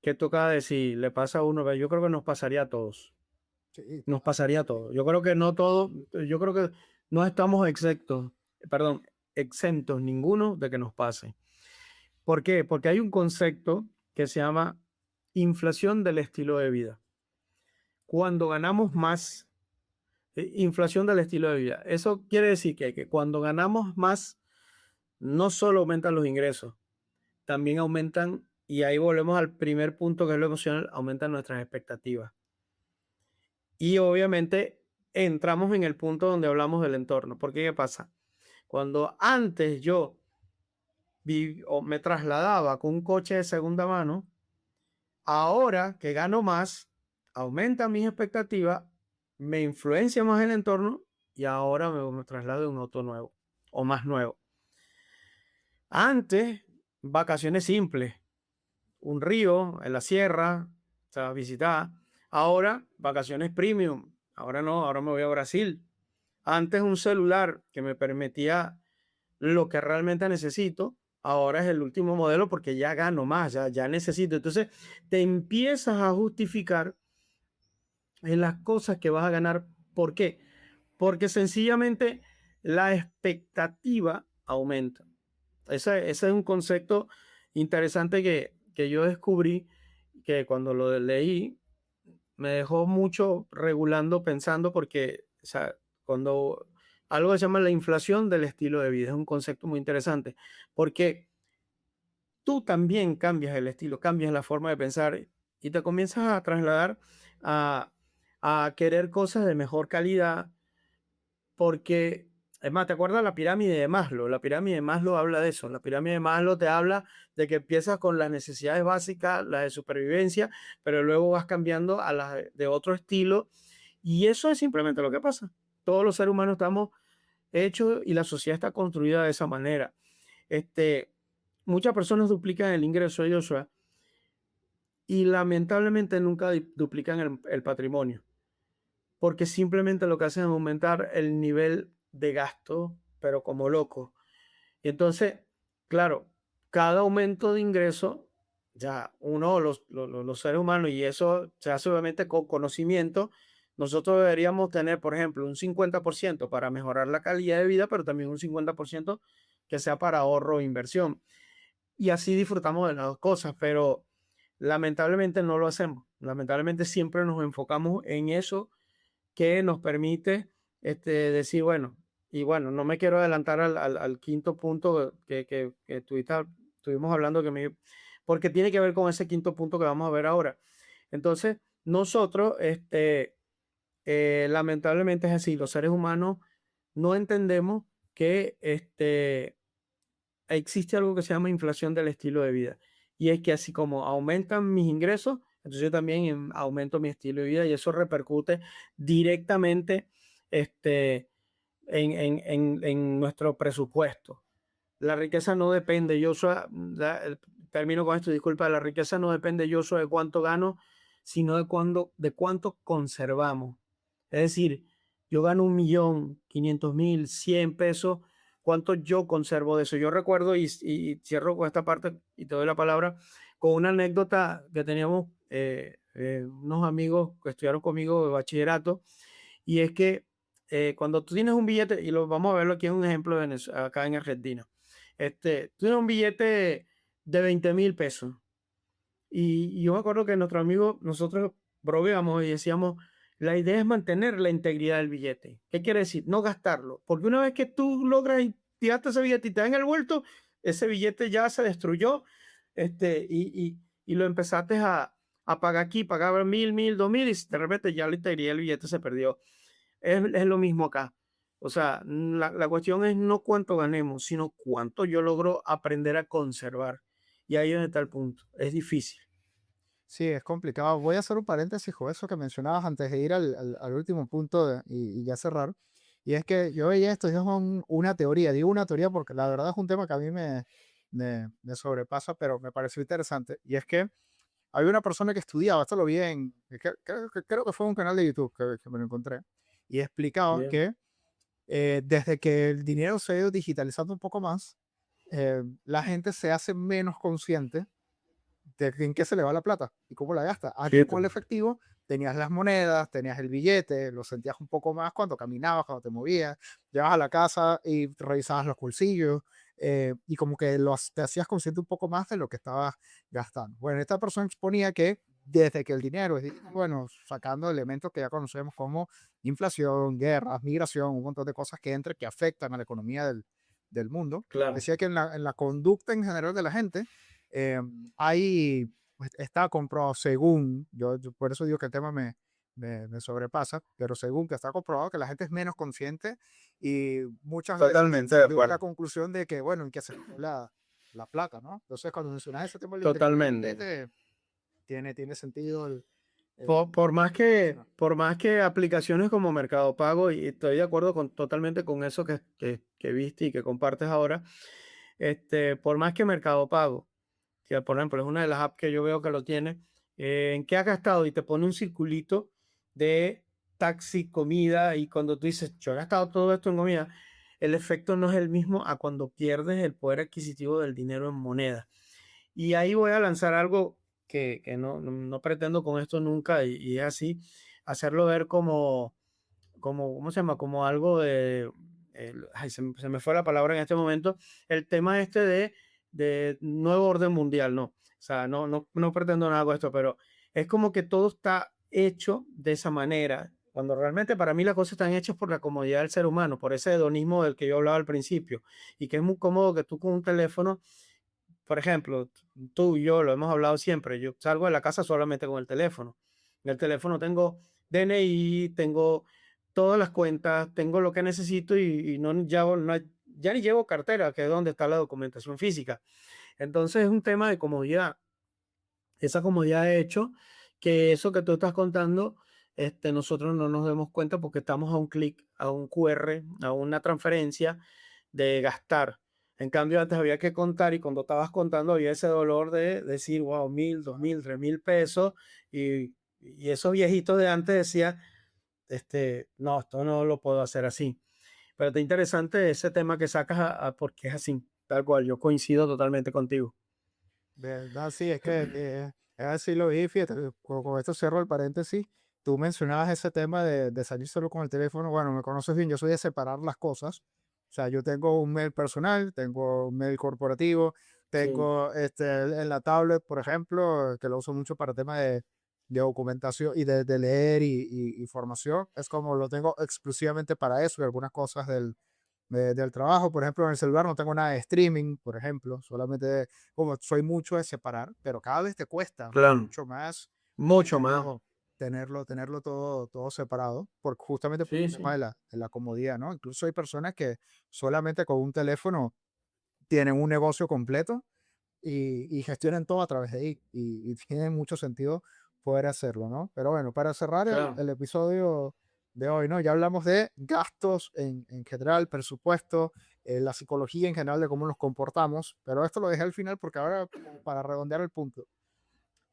que toca decir, le pasa a uno, pero yo creo que nos pasaría a todos. Sí, Nos pasaría a todos. Yo creo que no todos, yo creo que no estamos exentos, perdón, exentos ninguno de que nos pase. ¿Por qué? Porque hay un concepto que se llama inflación del estilo de vida. Cuando ganamos más, inflación del estilo de vida. Eso quiere decir que cuando ganamos más, no solo aumentan los ingresos, también aumentan, y ahí volvemos al primer punto que es lo emocional, aumentan nuestras expectativas. Y obviamente entramos en el punto donde hablamos del entorno. Porque ¿qué pasa? Cuando antes yo o me trasladaba con un coche de segunda mano, ahora que gano más, aumenta mis expectativas, me influencia más el entorno y ahora me traslado en un auto nuevo o más nuevo. Antes, vacaciones simples, un río en la sierra, o sea, visitar. Ahora, vacaciones premium. Ahora no, ahora me voy a Brasil. Antes un celular que me permitía lo que realmente necesito, ahora es el último modelo porque ya gano más, ya necesito. Entonces, te empiezas a justificar en las cosas que vas a ganar. ¿Por qué? Porque sencillamente la expectativa aumenta. Ese es un concepto interesante que yo descubrí que cuando lo leí me dejó mucho regulando, pensando, porque o sea, cuando algo se llama la inflación del estilo de vida, es un concepto muy interesante, porque tú también cambias el estilo, cambias la forma de pensar y te comienzas a trasladar a, a querer cosas de mejor calidad, porque Es más, ¿te acuerdas la pirámide de Maslow? La pirámide de Maslow habla de eso. La pirámide de Maslow te habla de que empiezas con las necesidades básicas, las de supervivencia, pero luego vas cambiando a las de otro estilo. Y eso es simplemente lo que pasa. Todos los seres humanos estamos hechos y la sociedad está construida de esa manera. Este, Muchas personas duplican el ingreso, Joshua, y lamentablemente nunca duplican el patrimonio, porque simplemente lo que hacen es aumentar el nivel de gasto, pero como loco. Y entonces, claro, cada aumento de ingreso, ya uno, los seres humanos, y eso se hace obviamente con conocimiento, nosotros deberíamos tener, por ejemplo, un 50% para mejorar la calidad de vida, pero también un 50% que sea para ahorro e inversión. Y así disfrutamos de las dos cosas, pero lamentablemente no lo hacemos. Lamentablemente siempre nos enfocamos en eso que nos permite decir, bueno, y bueno, no me quiero adelantar al quinto punto que estuvimos hablando, porque tiene que ver con ese quinto punto que vamos a ver ahora. Entonces, nosotros, lamentablemente es así, los seres humanos no entendemos que existe algo que se llama inflación del estilo de vida. Y es que así como aumentan mis ingresos, entonces yo también aumento mi estilo de vida y eso repercute directamente este, en nuestro presupuesto. La riqueza no depende, termino con esto, disculpa, la riqueza no depende, de cuánto gano, sino de cuánto conservamos. Es decir, yo gano 1.500.000, 100 pesos, ¿cuánto yo conservo de eso? Yo recuerdo, y cierro con esta parte y te doy la palabra, con una anécdota que teníamos unos amigos que estudiaron conmigo de bachillerato, y es que cuando tú tienes un billete, y lo vamos a verlo aquí en un ejemplo acá en Argentina, tú tienes un billete de 20.000 pesos, y yo me acuerdo que nuestro amigo, nosotros bromeamos y decíamos, la idea es mantener la integridad del billete. ¿Qué quiere decir? No gastarlo. Porque una vez que tú logras y tiraste ese billete y te dan el vuelto, ese billete ya se destruyó y lo empezaste a pagar aquí, pagaba 1.000, 1.000, 2.000 y de repente ya la integridad del billete se perdió. Es lo mismo acá. O sea, la cuestión es no cuánto ganemos, sino cuánto yo logro aprender a conservar. Y ahí es donde está el punto. Es difícil. Sí, es complicado. Voy a hacer un paréntesis con eso que mencionabas antes de ir al último punto y ya cerrar. Y es que yo veía esto, es una teoría. Digo una teoría porque la verdad es un tema que a mí me sobrepasa, pero me pareció interesante. Y es que había una persona que estudiaba, esto lo vi creo que fue un canal de YouTube que me lo encontré, y explicaba Bien. que desde que el dinero se ha ido digitalizando un poco más, la gente se hace menos consciente de en qué se le va la plata y cómo la gasta. Antes Fíjate. con el efectivo tenías las monedas, tenías el billete, lo sentías un poco más cuando caminabas, cuando te movías, llegabas a la casa y revisabas los bolsillos y como que te hacías consciente un poco más de lo que estabas gastando. Bueno, esta persona exponía que desde que el dinero es, bueno, sacando elementos que ya conocemos como inflación, guerras, migración, un montón de cosas que entran que afectan a la economía del mundo, Claro. decía que en la conducta en general de la gente, eh, hay, pues, está comprobado según, yo por eso digo que el tema me sobrepasa, pero según que está comprobado que la gente es menos consciente y muchas veces Totalmente de llega a la acuerdo. conclusión de que, bueno, en qué se fue la plata, ¿no? Entonces, cuando mencionas ese tema de la integridad del Totalmente. billete, tiene sentido el Por más que, mencionar. por más que aplicaciones como Mercado Pago, y estoy de acuerdo totalmente con eso que viste y que compartes ahora, por más que Mercado Pago, que por ejemplo es una de las apps que yo veo que lo tiene, ¿en qué has gastado? Y te pone un circulito de taxi, comida, y cuando tú dices, yo he gastado todo esto en comida, el efecto no es el mismo a cuando pierdes el poder adquisitivo del dinero en moneda. Y ahí voy a lanzar algo que no pretendo con esto nunca, y es así, hacerlo ver como, ¿cómo se llama? Como algo de, ay, se me fue la palabra en este momento, el tema de nuevo orden mundial, no. O sea, no pretendo nada con esto, pero es como que todo está hecho de esa manera, cuando realmente para mí las cosas están hechas por la comodidad del ser humano, por ese hedonismo del que yo hablaba al principio, y que es muy cómodo que tú con un teléfono, por ejemplo, tú y yo lo hemos hablado siempre, yo salgo de la casa solamente con el teléfono. En el teléfono tengo DNI, tengo todas las cuentas, tengo lo que necesito y no, ya ni llevo cartera, que es donde está la documentación física. Entonces es un tema de comodidad. Esa comodidad ha hecho que eso que tú estás contando, nosotros no nos demos cuenta porque estamos a un clic, a un QR, a una transferencia de gastar. En cambio, antes había que contar y cuando estabas contando había ese dolor de decir, wow, 1,000, 2,000, 3,000 pesos. Y esos viejitos de antes decían, no, esto no lo puedo hacer así. Pero está interesante ese tema que sacas porque es así, tal cual. Yo coincido totalmente contigo. ¿Verdad? Sí, es que es así lo vi, fíjate, con esto cierro el paréntesis. Tú mencionabas ese tema de salir solo con el teléfono. Bueno, me conoces bien, yo soy de separar las cosas. O sea, yo tengo un mail personal, tengo un mail corporativo, Sí, tengo en la tablet, por ejemplo, que lo uso mucho para temas de documentación y de leer y formación. Es como lo tengo exclusivamente para eso y algunas cosas del trabajo. Por ejemplo, en el celular no tengo nada de streaming, por ejemplo, solamente como soy mucho de separar, pero cada vez te cuesta claro, mucho más mucho más. tenerlo todo separado, justamente por Sí, el tema sí, de la comodidad, ¿no? Incluso hay personas que solamente con un teléfono tienen un negocio completo y gestionan todo a través de ahí y tiene mucho sentido poder hacerlo, ¿no? Pero bueno, para cerrar el, claro, el episodio de hoy, ¿no? Ya hablamos de gastos en general, presupuesto, la psicología en general de cómo nos comportamos, pero esto lo dejé al final porque ahora, como para redondear el punto,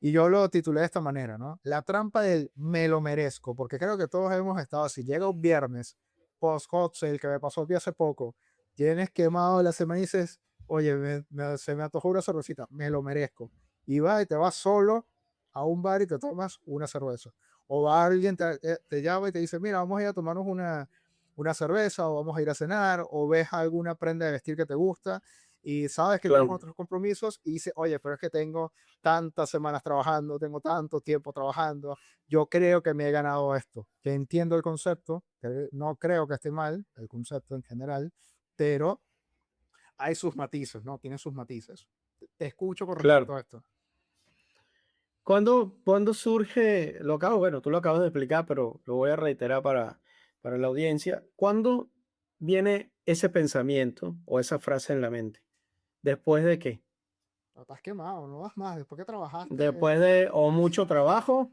y yo lo titulé de esta manera, ¿no? La trampa del me lo merezco, porque creo que todos hemos estado así. Llega un viernes, post hot sale, que me pasó aquí hace poco, tienes quemado la semana y dices, oye, se me antojó una cervecita, me lo merezco. Y vas y te vas solo a un bar y te tomas una cerveza. O va alguien, te llama y te dice, mira, vamos a ir a tomarnos una cerveza o vamos a ir a cenar, o ves alguna prenda de vestir que te gusta y sabes que tienes claro, otros compromisos y dices, oye, pero es que tengo tantas semanas trabajando, tengo tanto tiempo trabajando, yo creo que me he ganado esto, que entiendo el concepto, que no creo que esté mal, el concepto en general, pero hay sus matices, ¿no? Tiene sus matices. Te escucho con respecto claro. a esto. ¿Cuándo surge, bueno, tú lo acabas de explicar, pero lo voy a reiterar para la audiencia? ¿Cuándo viene ese pensamiento o esa frase en la mente? ¿Después de qué? No, estás quemado, no vas más, después que trabajaste, Después de o mucho trabajo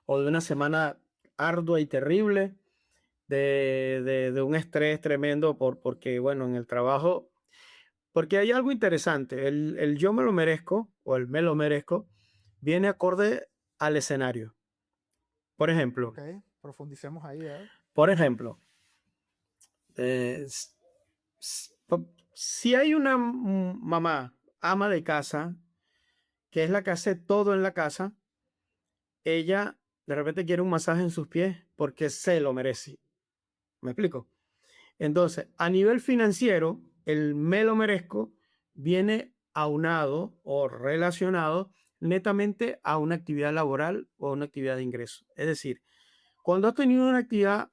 o de una semana ardua y terrible, de un estrés tremendo porque, bueno, en el trabajo, porque hay algo interesante, el yo me lo merezco o el me lo merezco viene acorde al escenario. Por ejemplo, ok, profundicemos ahí, ¿eh? por ejemplo, eh, s- si hay una mamá, ama de casa, que es la que hace todo en la casa, ella de repente quiere un masaje en sus pies porque se lo merece. ¿Me explico? Entonces, a nivel financiero, el me lo merezco viene aunado o relacionado netamente a una actividad laboral o a una actividad de ingreso. Es decir, cuando has tenido una actividad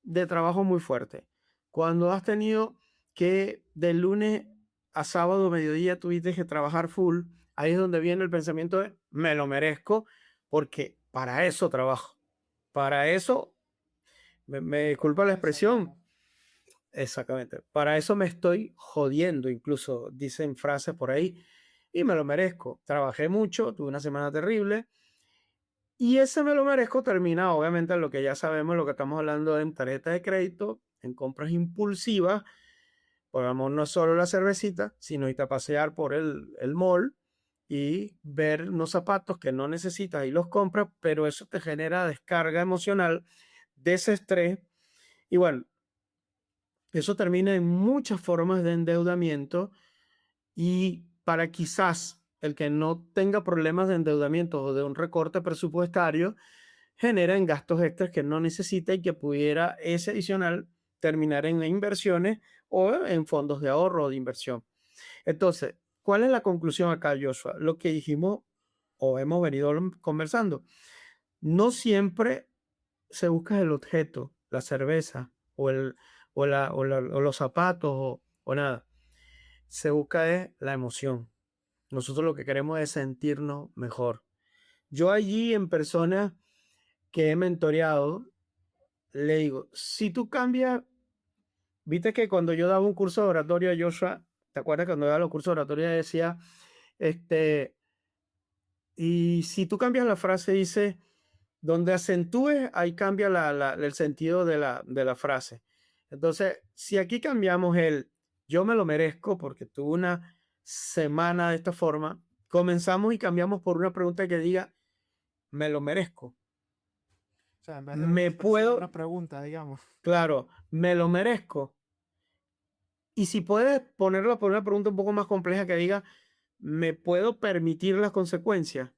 de trabajo muy fuerte, cuando has tenido que de lunes a sábado, mediodía, tuviste que trabajar full, ahí es donde viene el pensamiento de me lo merezco porque para eso trabajo. Para eso, me disculpa la expresión, Exactamente. exactamente. Para eso me estoy jodiendo, incluso dicen frases por ahí, y me lo merezco. Trabajé mucho, tuve una semana terrible, y ese me lo merezco termina, obviamente, en lo que ya sabemos, lo que estamos hablando en tarjeta de crédito, en compras impulsivas. Por amor, no solo la cervecita, sino irte a pasear por el mall y ver unos zapatos que no necesitas y los compras, pero eso te genera descarga emocional, desestrés. Y bueno, eso termina en muchas formas de endeudamiento y para quizás el que no tenga problemas de endeudamiento o de un recorte presupuestario, genera en gastos extras que no necesita y que pudiera ese adicional terminar en inversiones o en fondos de ahorro o de inversión. Entonces, ¿cuál es la conclusión acá, Joshua? Lo que dijimos o hemos venido conversando. No siempre se busca el objeto, la cerveza o los zapatos o nada. Se busca es la emoción. Nosotros lo que queremos es sentirnos mejor. Yo allí en personas que he mentoreado, le digo, si tú cambias, viste que cuando yo daba un curso de oratoria a Joshua, ¿te acuerdas cuando daba los cursos de oratoria decía, este, y si tú cambias la frase, dice, donde acentúes, ahí cambia el sentido de la frase. Entonces, si aquí cambiamos el yo me lo merezco porque tuve una semana de esta forma, comenzamos y cambiamos por una pregunta que diga, me lo merezco. O sea, en vez de una Me expresión, una puedo, pregunta, digamos. claro, me lo merezco. Y si puedes ponerlo por una pregunta un poco más compleja que diga, ¿me puedo permitir las consecuencias?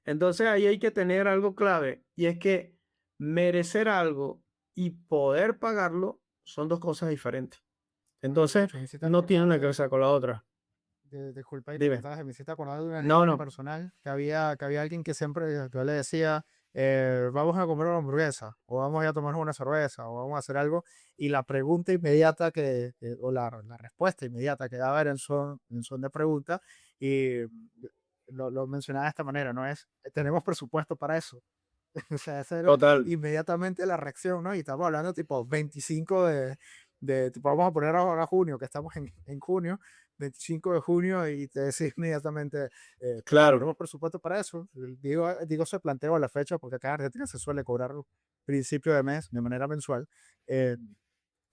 Entonces ahí hay que tener algo clave y es que merecer algo y poder pagarlo son dos cosas diferentes. No, y de Entonces hecho, me hiciste no tiene acordar una cosa con la otra. disculpa y te Dime. cortaste, me hiciste acordar de una No, anécdota no. personal que había alguien que siempre yo le decía, vamos a comer una hamburguesa, o vamos a ir a tomar una cerveza, o vamos a hacer algo, y la pregunta inmediata o la respuesta inmediata que daba era en son de pregunta, y lo mencionaba de esta manera, ¿no? Es, tenemos presupuesto para eso. O sea, esa era Total. inmediatamente la reacción, ¿no? Y estamos hablando tipo 25 tipo, vamos a poner ahora junio, que estamos en junio, 25 de junio, y te decís inmediatamente, claro, Claro. tenemos presupuesto para eso. Digo, se planteó la fecha porque acá en Argentina se suele cobrar principio de mes, de manera mensual. eh,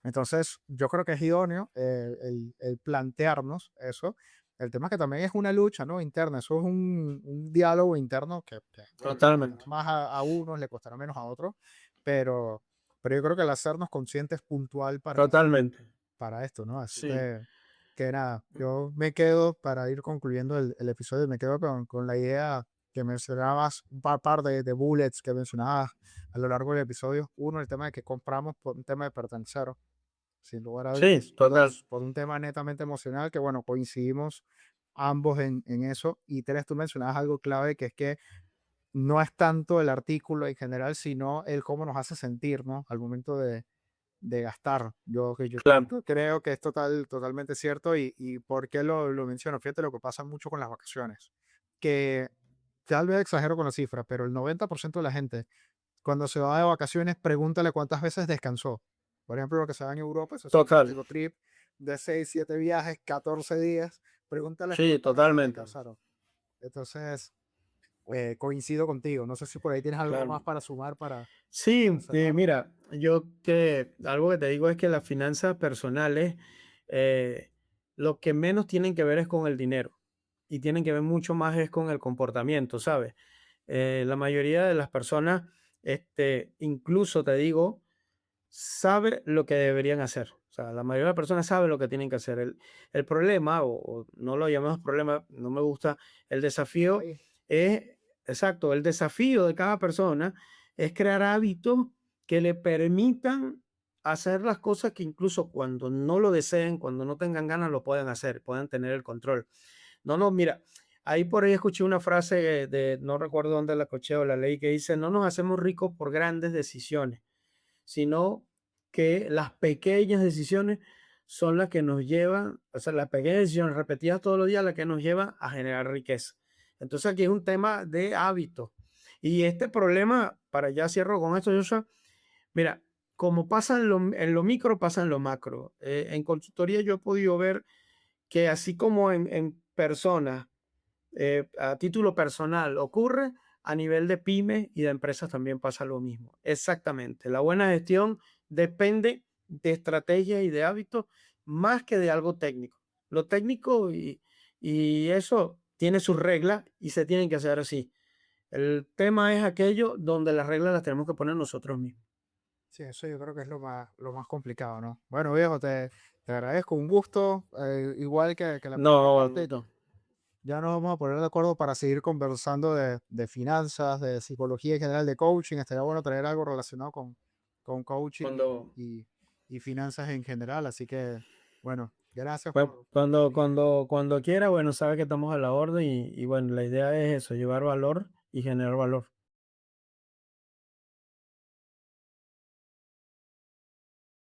entonces, yo creo que es idóneo el plantearnos eso. El tema es que también es una lucha, ¿no? Interna, eso es un diálogo interno que le costará Totalmente. más a unos, le costará menos a otros, pero, pero yo creo que el hacernos conscientes puntual Totalmente. para esto, ¿no? Así Sí. que nada, yo me quedo, para ir concluyendo el episodio, me quedo con la idea que mencionabas, un par de bullets que mencionabas a lo largo del episodio. Uno, el tema de que compramos por un tema de pertenecer, sin lugar a Sí, dudas. total. Dos, por un tema netamente emocional, que bueno, coincidimos ambos en eso. Y tres, tú mencionabas algo clave, que es que no es tanto el artículo en general, sino el cómo nos hace sentir, ¿no? Al momento de gastar. Yo Claro. creo que es totalmente cierto. Y por qué lo menciono. Fíjate lo que pasa mucho con las vacaciones. Que tal vez exagero con la cifra, pero el 90% de la gente cuando se va de vacaciones, pregúntale cuántas veces descansó. Por ejemplo, lo que se va en Europa, eso es un Total. típico trip de 6 7 viajes, 14 días. Pregúntales Sí, cuántas veces totalmente. descansaron. Entonces, coincido contigo. No sé si por ahí tienes algo más Claro. para sumar para Sí, cerrar. mira, algo que te digo es que las finanzas personales, eh, lo que menos tienen que ver es con el dinero y tienen que ver mucho más es con el comportamiento, ¿sabes? La mayoría de las personas, incluso te digo, sabe lo que deberían hacer. O sea, la mayoría de las personas sabe lo que tienen que hacer. El problema, o no lo llamamos problema, no me gusta, el desafío Ahí. es, exacto, el desafío de cada persona es crear hábitos que le permitan hacer las cosas que incluso cuando no lo deseen, cuando no tengan ganas, lo puedan hacer, puedan tener el control. No, no, mira, ahí por ahí escuché una frase no recuerdo dónde la escuché o la leí, que dice, no nos hacemos ricos por grandes decisiones, sino que las pequeñas decisiones son las que nos llevan, o sea, las pequeñas decisiones repetidas todos los días, las que nos llevan a generar riqueza. Entonces aquí es un tema de hábito. Y este problema, para ya cierro con esto, Joshua, mira, como pasa en lo micro, pasa en lo macro. En consultoría yo he podido ver que así como en personas, a título personal ocurre, a nivel de pymes y de empresas también pasa lo mismo. Exactamente. La buena gestión depende de estrategia y de hábitos más que de algo técnico. Lo técnico y eso tiene sus reglas y se tienen que hacer así. El tema es aquello donde las reglas las tenemos que poner nosotros mismos. Sí, eso yo creo que es lo más complicado, ¿no? Bueno, viejo, te agradezco, un gusto, igual que la primera No, parte. Ya nos vamos a poner de acuerdo para seguir conversando de finanzas, de psicología en general, de coaching. Estaría bueno traer algo relacionado con coaching cuando, y finanzas en general. Así que, bueno, gracias bueno, cuando quiera, bueno, sabe que estamos a la orden y bueno, la idea es eso, llevar valor y generar valor.